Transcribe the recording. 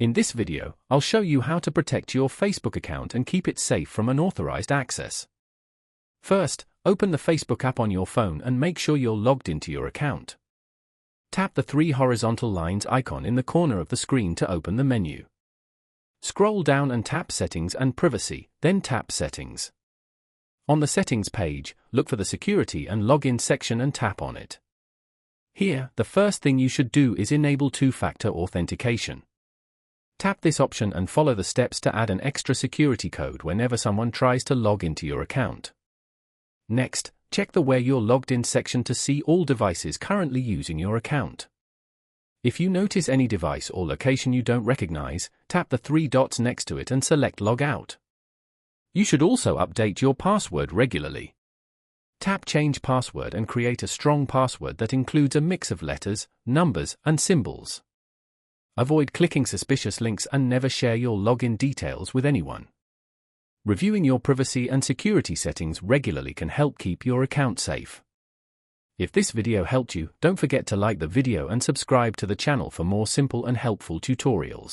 In this video, I'll show you how to protect your Facebook account and keep it safe from unauthorized access. First, open the Facebook app on your phone and make sure you're logged into your account. Tap the three horizontal lines icon in the corner of the screen to open the menu. Scroll down and tap Settings and Privacy, then tap Settings. On the Settings page, look for the Security and Login section and tap on it. Here, the first thing you should do is enable two-factor authentication. Tap this option and follow the steps to add an extra security code whenever someone tries to log into your account. Next, check the Where You're Logged In section to see all devices currently using your account. If you notice any device or location you don't recognize, tap the three dots next to it and select Log Out. You should also update your password regularly. Tap Change Password and create a strong password that includes a mix of letters, numbers, and symbols. Avoid clicking suspicious links and never share your login details with anyone. Reviewing your privacy and security settings regularly can help keep your account safe. If this video helped you, don't forget to like the video and subscribe to the channel for more simple and helpful tutorials.